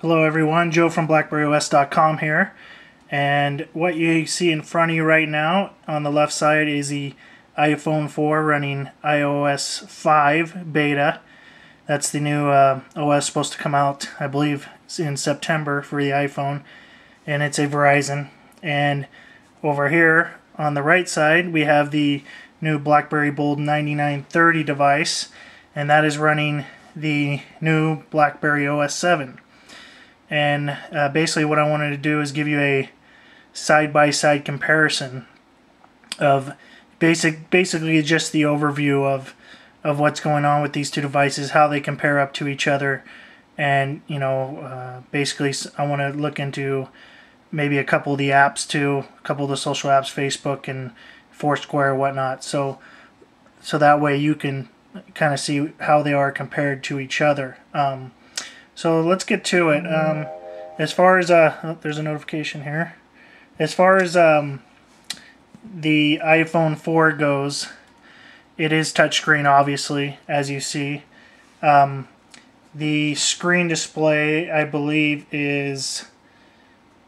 Hello everyone, Joe from BlackBerryOS.com here, and what you see in front of you right now on the left side is the iPhone 4 running iOS 5 beta. That's the new OS supposed to come out, I believe, in September for the iPhone, and it's a Verizon. And over here on the right side we have the new BlackBerry Bold 9930 device, and that is running the new BlackBerry OS 7. And basically what I wanted to do is give you a side-by-side comparison of basically just the overview of what's going on with these two devices, how they compare up to each other, and basically I want to look into maybe a couple of the apps too, a couple of the social apps, Facebook and Foursquare, whatnot, so that way you can kind of see how they are compared to each other. So let's get to it. As far as there's a notification here. As far as the iPhone 4 goes, it is touchscreen, obviously, as you see. The screen display, I believe, is,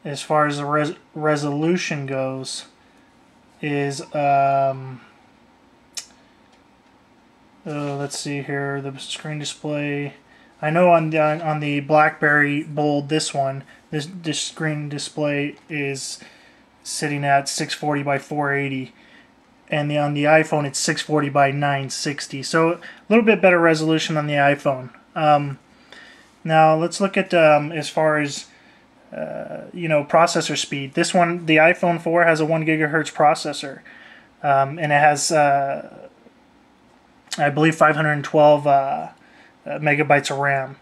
as far as the resolution goes, is let's see here. The screen display, I know on the BlackBerry Bold, this screen display is sitting at 640 by 480, and on the iPhone it's 640 by 960. So a little bit better resolution on the iPhone. Now let's look at as far as processor speed. This one, the iPhone 4, has a 1 gigahertz processor, and it has I believe 512 megabytes of RAM.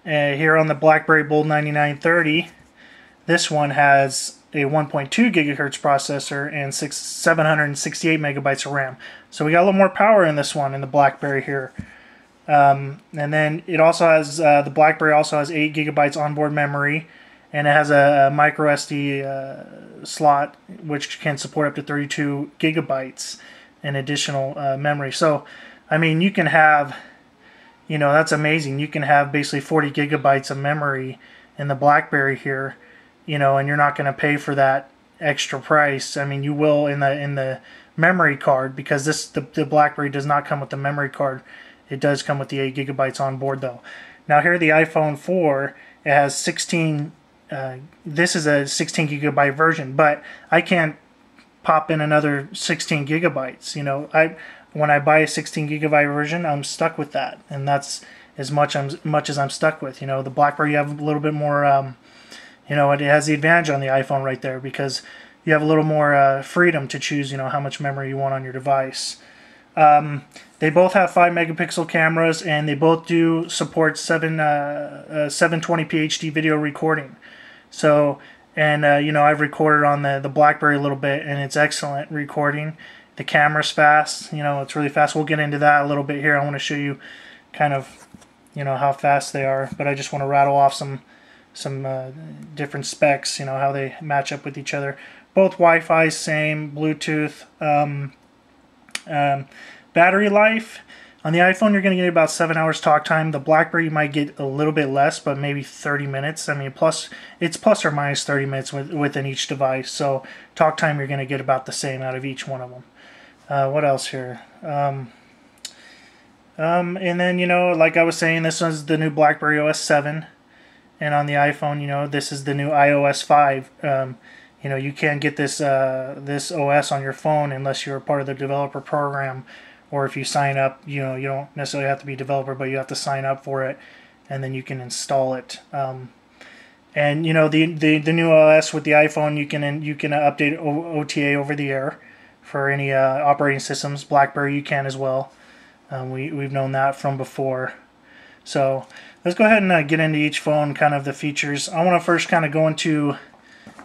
Here on the BlackBerry Bold 9930, this one has a 1.2 gigahertz processor and 768 megabytes of RAM. So we got a little more power in this one, in the BlackBerry here. And then it also has, the BlackBerry also has 8 gigabytes onboard memory, and it has a micro SD slot which can support up to 32 gigabytes in additional memory. So I mean, you can have, that's amazing. You can have basically 40 gigabytes of memory in the BlackBerry here, and you're not going to pay for that extra price. I mean, you will in the memory card, because the BlackBerry does not come with the memory card. It does come with the 8 gigabytes on board though. Now here, the iPhone 4, it has 16. This is a 16 gigabyte version, but I can't pop in another 16 gigabytes. When I buy a 16 gigabyte version, I'm stuck with that, and that's as much as I'm stuck with. The BlackBerry, you have a little bit more, it has the advantage on the iPhone right there, because you have a little more freedom to choose, how much memory you want on your device. They both have 5 megapixel cameras, and they both do support 720p HD video recording. So, and I've recorded on the BlackBerry a little bit, and it's excellent recording. The camera's fast, it's really fast. We'll get into that a little bit here. I want to show you kind of, how fast they are, but I just want to rattle off some different specs, how they match up with each other. Both Wi-Fi, same, Bluetooth. Battery life, on the iPhone you're going to get about 7 hours talk time. The BlackBerry you might get a little bit less, but maybe 30 minutes. I mean, it's plus or minus 30 minutes within each device. So talk time you're going to get about the same out of each one of them. What else here? And then, like I was saying, this one's the new BlackBerry OS 7. And on the iPhone, this is the new iOS 5. You can't get this OS on your phone unless you're a part of the developer program, or if you sign up. You don't necessarily have to be a developer, but you have to sign up for it, and then you can install it. And the new OS with the iPhone, you can update OTA over the air for any operating systems. BlackBerry you can as well. We've known that from before. So let's go ahead and get into each phone, kind of the features. I want to first kind of go into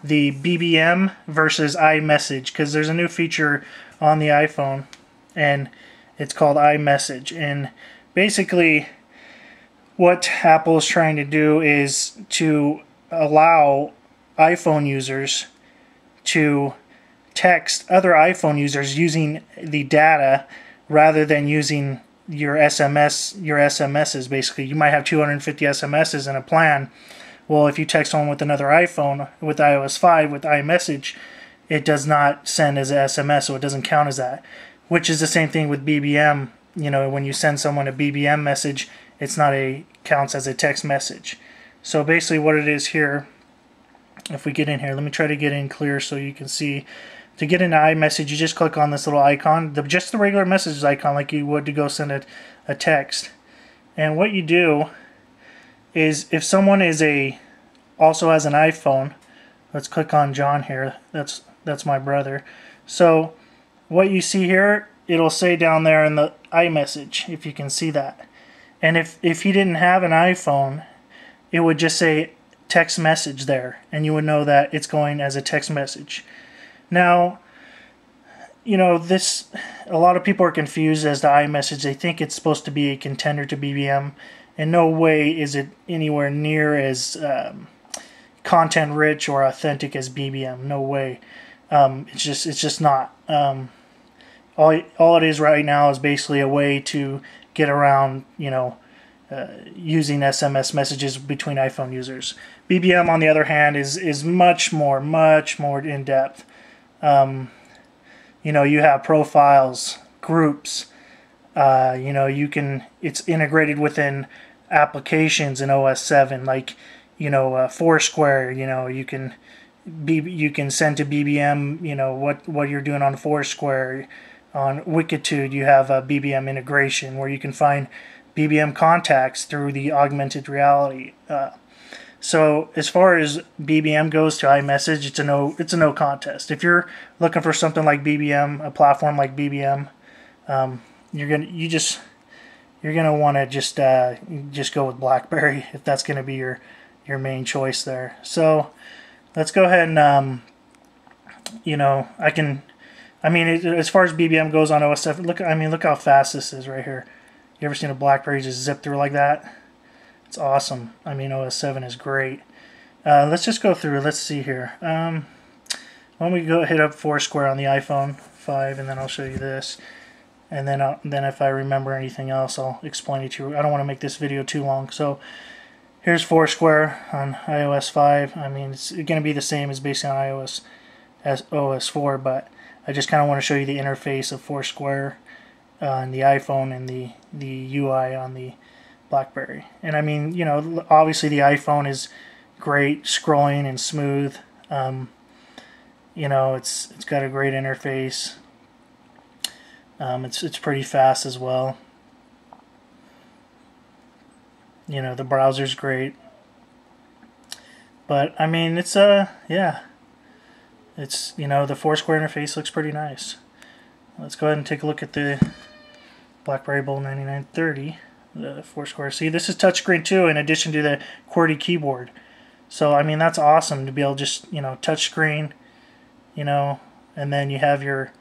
the BBM versus iMessage, because there's a new feature on the iPhone, and it's called iMessage. And basically what Apple is trying to do is to allow iPhone users to text other iPhone users using the data rather than using your SMSs. Basically, you might have 250 SMSs in a plan, Well, if you text someone with another iPhone with iOS 5 with iMessage, it does not send as a SMS, so it doesn't count as that. Which is the same thing with BBM. You know, when you send someone a BBM message, it's not counts as a text message. So basically what it is here, if we get in here, let me try to get in clear so you can see. To get into iMessage, you just click on this little icon, just the regular messages icon like you would to go send a text. And what you do is, if someone also has an iPhone, let's click on John here. That's my brother. So what you see here, it'll say down there in the iMessage, if you can see that. And if he didn't have an iPhone, it would just say text message there, and you would know that it's going as a text message. Now, you know, a lot of people are confused as to iMessage. They think it's supposed to be a contender to BBM. In no way is it anywhere near as content rich or authentic as BBM. No way. It's just not. All it is right now is basically a way to get around, you know, using SMS messages between iPhone users. BBM, on the other hand, is much more in depth. You know, you have profiles, groups. You know, it's integrated within applications in OS 7, like, you know, Foursquare. You know, you can send to BBM, you know, what you're doing on Foursquare. On Wikitude, you have a BBM integration where you can find BBM contacts through the augmented reality. So as far as BBM goes to iMessage, it's a no contest. If you're looking for something like BBM, a platform like BBM, you're gonna want to just go with BlackBerry if that's gonna be your main choice there. So let's go ahead and you know, as far as BBM goes on OS 7, look how fast this is right here. You ever seen a BlackBerry just zip through like that? It's awesome. I mean, OS 7 is great. Let's just go through. Let's see here. Why don't we go hit up Foursquare on the iPhone 5, and then I'll show you this. And then if I remember anything else, I'll explain it to you. I don't want to make this video too long. So here's Foursquare on iOS 5. I mean, it's going to be the same as basically on iOS as OS 4, but I just kind of want to show you the interface of Foursquare on the iPhone and the UI on the BlackBerry. And I mean, you know, obviously the iPhone is great scrolling and smooth. You know, it's got a great interface. It's pretty fast as well. You know, the browser's great. But I mean, it's yeah. It's, you know, the Foursquare interface looks pretty nice. Let's go ahead and take a look at the BlackBerry Bold 9930, the Foursquare. See, this is touchscreen too, in addition to the QWERTY keyboard. So I mean, that's awesome to be able to just, you know, touchscreen, you know, and then you have your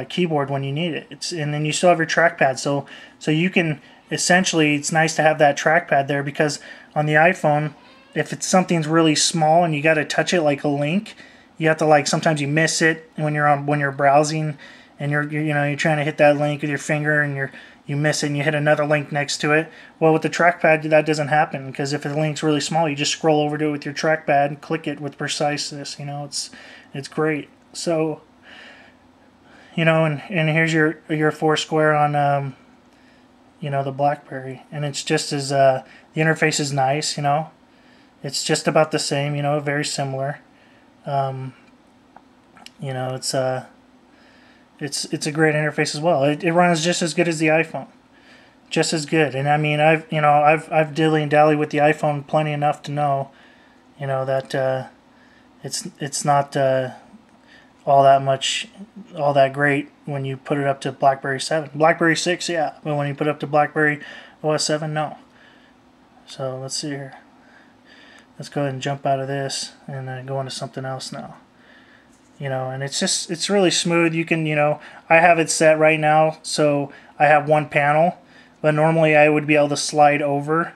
keyboard when you need it. And then you still have your trackpad. So you can essentially, it's nice to have that trackpad there, because on the iPhone, if it's something's really small and you got to touch it like a link, you have to, like, sometimes you miss it when you're browsing, and you're trying to hit that link with your finger and you miss it and you hit another link next to it. Well, with the trackpad, that doesn't happen, because if the link's really small, you just scroll over to it with your trackpad and click it with preciseness. You know, it's great. So, you know, and here's your Foursquare on you know, the BlackBerry, and it's just as the interface is nice. You know, it's just about the same. You know, very similar. You know, it's a great interface as well. It runs just as good as the iPhone, just as good. And I mean, I've dilly and dally with the iPhone plenty enough to know, you know, that it's not all that great when you put it up to BlackBerry 7. BlackBerry 6, yeah, but when you put it up to BlackBerry OS 7, no. So let's see here. Let's go ahead and jump out of this and go into something else now. You know, and it's really smooth. You can, you know, I have it set right now, so I have one panel, but normally I would be able to slide over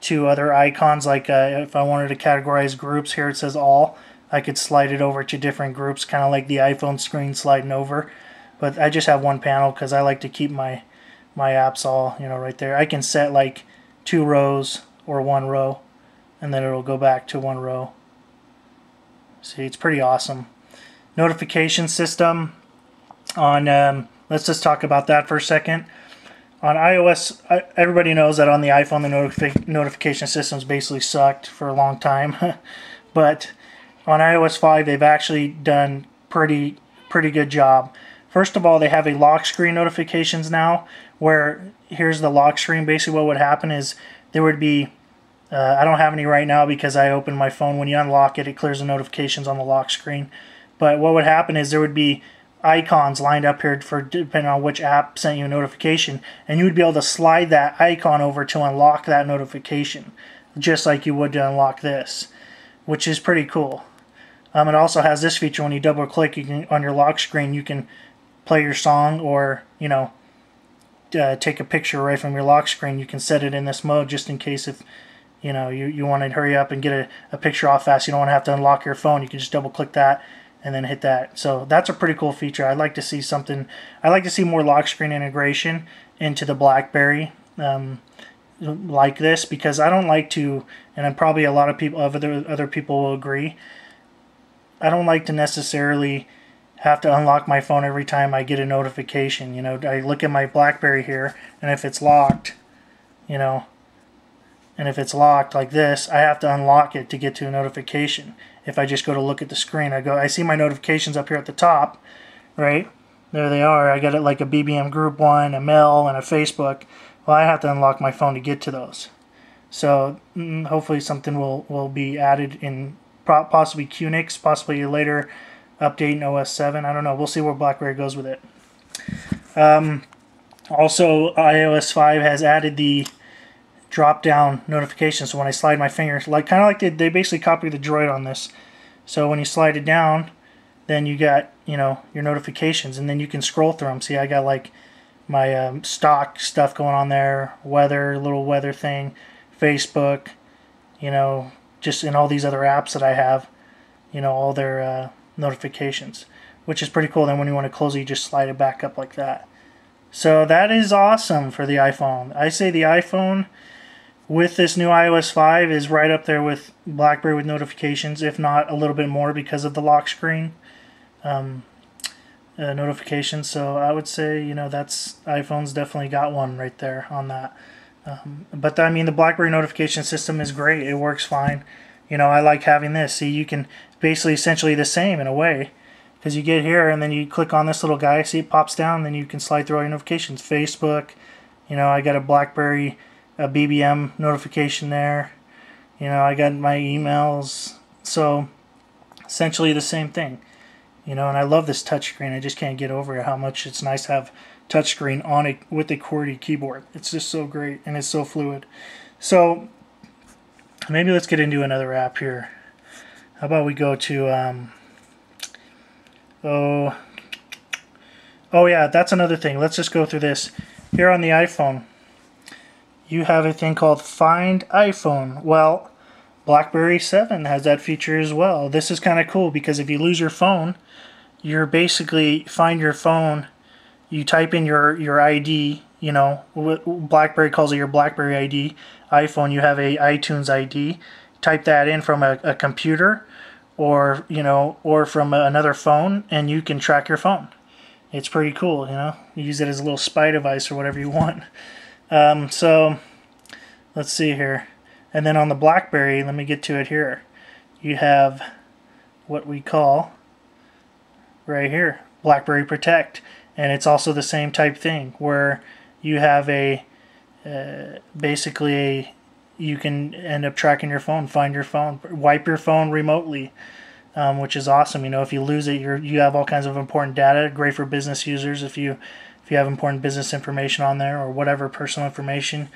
to other icons, like if I wanted to categorize groups, here it says all. I could slide it over to different groups, kind of like the iPhone screen sliding over. But I just have one panel because I like to keep my apps all, you know, right there. I can set like 2 rows or 1 row, and then it'll go back to one row. See, it's pretty awesome. Notification system on, let's just talk about that for a second. On iOS, everybody knows that on the iPhone the notification systems basically sucked for a long time. But on iOS 5 they've actually done pretty good job. First of all, they have a lock screen notifications now, where here's the lock screen. Basically what would happen is there would be, I don't have any right now because I opened my phone. When you unlock it, it clears the notifications on the lock screen. But what would happen is there would be icons lined up here for depending on which app sent you a notification, and you would be able to slide that icon over to unlock that notification, just like you would to unlock this, which is pretty cool. It also has this feature: when you double click, you can, on your lock screen, you can play your song, or take a picture right from your lock screen. You can set it in this mode just in case if you want to hurry up and get a picture off fast. You don't want to have to unlock your phone. You can just double click that and then hit that. So that's a pretty cool feature. I'd like to see something. I'd like to see more lock screen integration into the BlackBerry like this, because I don't like to, and probably a lot of people, other people will agree, I don't like to necessarily have to unlock my phone every time I get a notification. I look at my BlackBerry here, and if it's locked, and if it's locked like this, I have to unlock it to get to a notification. If I just go to look at the screen, I see my notifications up here at the top, right? There they are. I got it like a BBM group one, a mail, and a Facebook. Well, I have to unlock my phone to get to those. So hopefully something will be added in possibly QNX, possibly a later update in OS 7. I don't know. We'll see where BlackBerry goes with it. Also, iOS 5 has added the drop-down notifications. So when I slide my finger, kind of like they basically copied the Droid on this. So when you slide it down, then you got your notifications, and then you can scroll through them. See, I got like my stock stuff going on there, weather, little weather thing, Facebook, just in all these other apps that I have, all their notifications, which is pretty cool. Then when you want to close it, you just slide it back up like that. So that is awesome for the iPhone. I say the iPhone with this new iOS 5 is right up there with BlackBerry with notifications, if not a little bit more because of the lock screen notifications. So I would say, that's iPhone's definitely got one right there on that. But I mean, the BlackBerry notification system is great. It works fine. I like having this. See, you can basically essentially the same in a way, because you get here and then you click on this little guy. See, it pops down. Then you can slide through all your notifications. Facebook. I got a BlackBerry BBM notification there. I got my emails. So essentially the same thing. And I love this touchscreen. I just can't get over how much it's nice to have touchscreen on it with a QWERTY keyboard. It's just so great, and it's so fluid. So maybe let's get into another app here. How about we go to oh yeah, that's another thing. Let's just go through this. Here on the iPhone, you have a thing called Find iPhone. Well, BlackBerry 7 has that feature as well. This is kind of cool because if you lose your phone, you're basically find your phone. You type in your ID, BlackBerry calls it your BlackBerry ID. iPhone, you have a iTunes ID. Type that in from a computer, or from another phone, and you can track your phone. It's pretty cool, You use it as a little spy device or whatever you want. So let's see here. And then on the BlackBerry, let me get to it here. You have what we call right here, BlackBerry Protect. And it's also the same type thing where you have basically you can end up tracking your phone, find your phone, wipe your phone remotely, which is awesome. If you lose it, you have all kinds of important data. Great for business users if you have important business information on there or whatever personal information.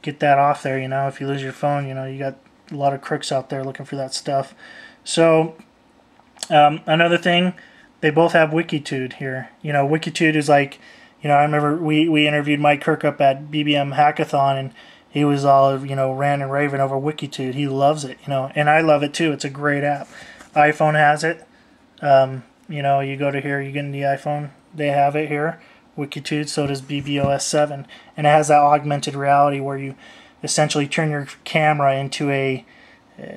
Get that off there. If you lose your phone, you got a lot of crooks out there looking for that stuff. So another thing, they both have Wikitude here. Wikitude is like, I remember we interviewed Mike Kirkup at BBM Hackathon, and he was all, ran and raving over Wikitude. He loves it, and I love it too. It's a great app. iPhone has it. You go to here, you get in the iPhone, they have it here. Wikitude, so does BBOS 7, and it has that augmented reality where you essentially turn your camera into a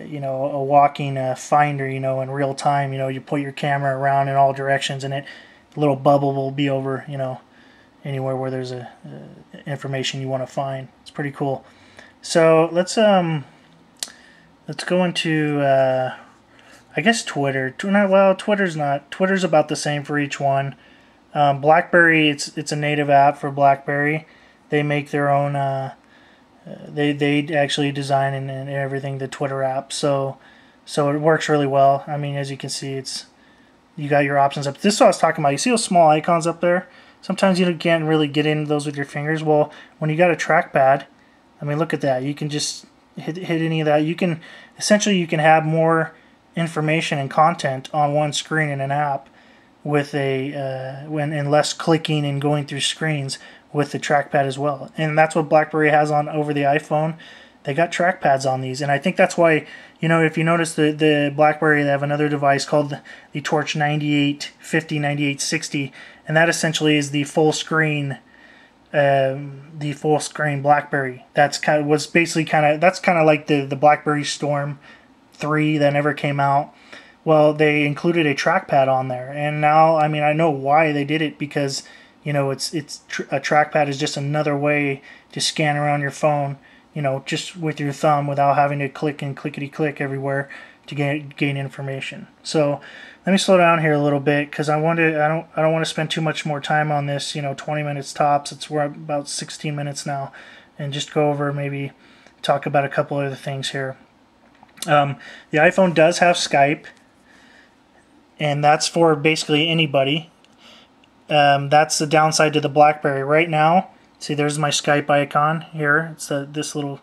you know, a walking finder, you know, in real time. You know, you put your camera around in all directions, and a little bubble will be over, you know, anywhere where there's a information you want to find. It's pretty cool. So let's go into I guess Twitter. Well, Twitter's about the same for each one. BlackBerry, it's a native app for BlackBerry. They make their own. They actually design and everything, the Twitter app. So it works really well. I mean, as you can see, you got your options up. This is what I was talking about. You see those small icons up there? Sometimes you can't really get into those with your fingers. Well, when you got a trackpad, I mean, look at that. You can just hit any of that. You can have more information and content on one screen in an app with and less clicking and going through screens with the trackpad as well. And that's what BlackBerry has on over the iPhone. They got trackpads on these, and I think that's why, you know, if you notice the BlackBerry, they have another device called the Torch 9850, 9860, and that essentially is the full screen BlackBerry. That's kind of like the BlackBerry Storm 3 that never came out. Well, they included a trackpad on there, and now, I mean, I know why they did it, because, you know, a trackpad is just another way to scan around your phone, you know, just with your thumb without having to click and clickety click everywhere to gain information. So let me slow down here a little bit, because I don't want to spend too much more time on this. You know, 20 minutes tops. We're about 16 minutes now, and just go over, maybe talk about a couple other things here. The iPhone does have Skype, and that's for basically anybody. That's the downside to the BlackBerry right now. See, there's my Skype icon here. It's this little,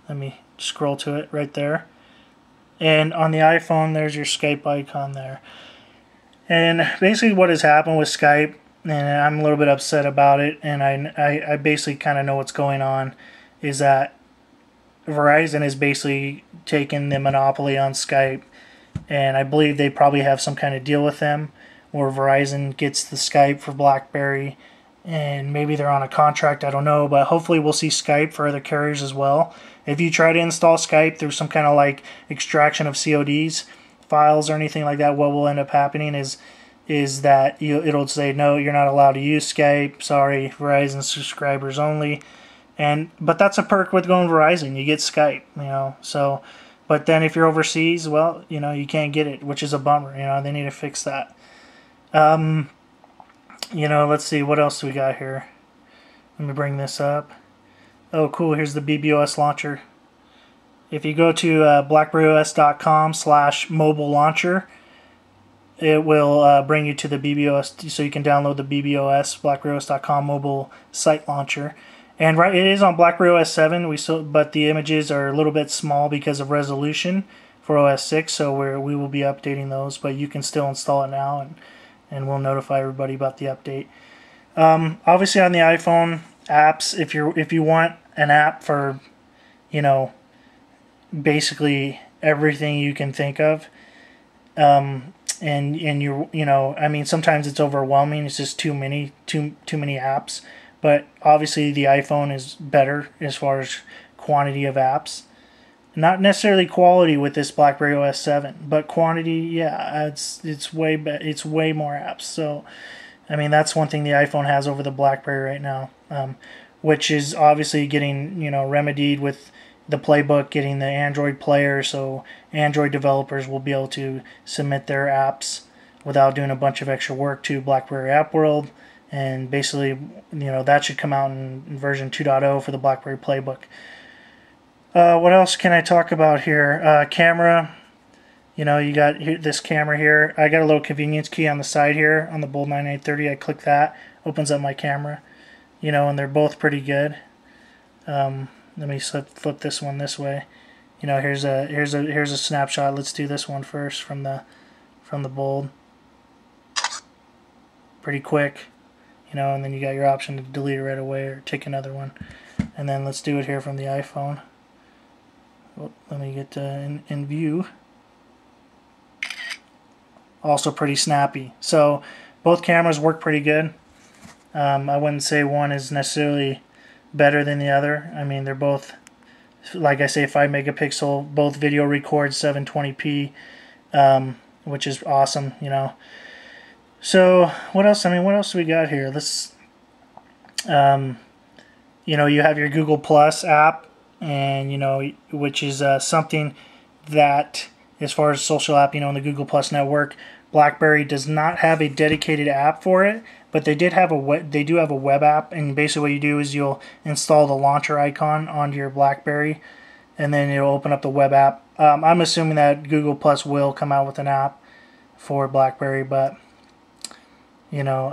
let me scroll to it right there. And on the iPhone, there's your Skype icon there. And basically what has happened with Skype, and I'm a little bit upset about it, and I basically kind of know what's going on, is that Verizon is basically taking the monopoly on Skype, and I believe they probably have some kind of deal with them where Verizon gets the Skype for BlackBerry, and maybe they're on a contract, I don't know, but hopefully we'll see Skype for other carriers as well. If you try to install Skype through some kind of like extraction of CODs files or anything like that, what will end up happening is that it'll say, no, you're not allowed to use Skype, sorry, Verizon subscribers only. But that's a perk with going Verizon, you get Skype, you know. So, but then if you're overseas, well, you know, you can't get it, which is a bummer. You know, they need to fix that. You know, let's see, what else do we got here? Let me bring this up. Oh, cool, here's the BBOS launcher. If you go to blackberryos.com/mobile launcher, it will bring you to the BBOS, so you can download the BBOS, blackberryos.com mobile site launcher. And right, it is on BlackBerry OS 7, but the images are a little bit small because of resolution for OS 6, so we will be updating those, but you can still install it now, and we'll notify everybody about the update. Obviously on the iPhone apps, if you want an app for, you know, basically everything you can think of, and you know, I mean, sometimes it's overwhelming. It's just too many apps. But obviously the iPhone is better as far as quantity of apps. Not necessarily quality with this BlackBerry OS 7, but quantity, yeah, it's way more apps. So, I mean, that's one thing the iPhone has over the BlackBerry right now, which is obviously getting, you know, remedied with the playbook, getting the Android player, so Android developers will be able to submit their apps without doing a bunch of extra work to BlackBerry App World. And basically, you know, that should come out in version 2.0 for the BlackBerry Playbook. What else can I talk about here? Camera. You know, you got this camera here. I got a little convenience key on the side here on the Bold 9930. I click that, opens up my camera. You know, and they're both pretty good. Let me flip this one this way. You know, here's a snapshot. Let's do this one first from the Bold. Pretty quick. You know, and then you got your option to delete it right away or take another one. And then let's do it here from the iPhone. Well, let me get in view. Also pretty snappy. So both cameras work pretty good. I wouldn't say one is necessarily better than the other. I mean, they're both like I say, 5 megapixel, both video record 720p, which is awesome, you know. So what else? I mean, what else do we got here? Let's, you know, you have your Google Plus app, and you know, which is something that, as far as social app, you know, in the Google Plus network, BlackBerry does not have a dedicated app for it, but they do have a web app, and basically what you do is you'll install the launcher icon onto your BlackBerry, and then it'll open up the web app. I'm assuming that Google Plus will come out with an app for BlackBerry, but you know,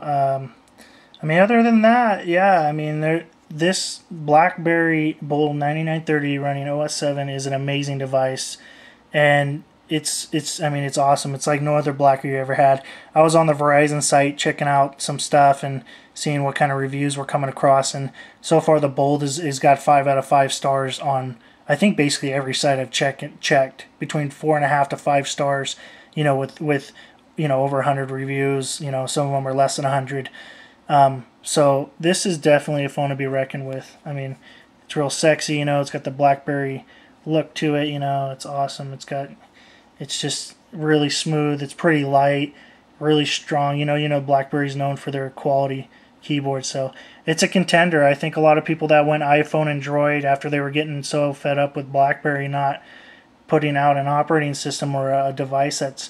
I mean, other than that, yeah, I mean, this BlackBerry Bold 9930 running OS 7 is an amazing device, and I mean, it's awesome. It's like no other BlackBerry you ever had. I was on the Verizon site checking out some stuff and seeing what kind of reviews were coming across, and so far the Bold is got 5 out of 5 stars on, I think, basically every site I've checked, between 4.5 to 5 stars, you know, with you know, over 100 reviews. You know, some of them are less than 100. So this is definitely a phone to be reckoned with. I mean, it's real sexy, you know, it's got the BlackBerry look to it, you know, it's awesome. It's just really smooth, it's pretty light, really strong. You know, BlackBerry's known for their quality keyboards, so it's a contender. I think a lot of people that went iPhone and Droid after they were getting so fed up with BlackBerry not putting out an operating system or a device that's,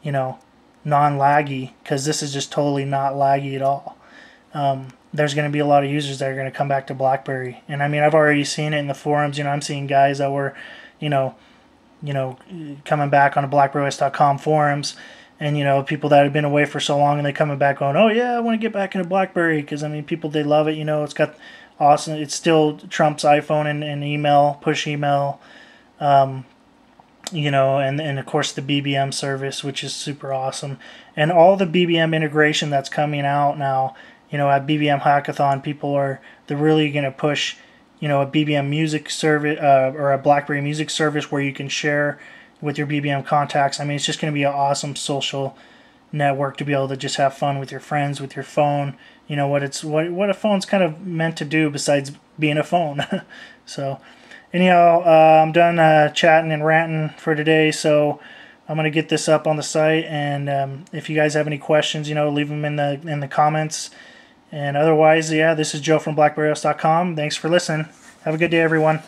you know, non-laggy, because this is just totally not laggy at all. There's going to be a lot of users that are going to come back to BlackBerry, and I mean, I've already seen it in the forums. You know, I'm seeing guys that were, you know, coming back on the BlackBerrys.com forums, and you know, people that have been away for so long, and they coming back going, oh yeah, I want to get back into BlackBerry, because I mean, people, they love it. You know, it's got awesome. It still trumps iPhone and email, push email. You know, and of course the BBM service, which is super awesome, and all the BBM integration that's coming out now. You know, at BBM Hackathon, they're really going to push, you know, a BBM music service, or a BlackBerry music service where you can share with your BBM contacts. I mean, it's just going to be an awesome social network to be able to just have fun with your friends, with your phone. You know, what a phone's kind of meant to do besides being a phone. So anyhow, I'm done chatting and ranting for today, so I'm going to get this up on the site, and if you guys have any questions, you know, leave them in the comments. And otherwise, yeah, this is Joe from BlackBerrys.com. Thanks for listening. Have a good day, everyone.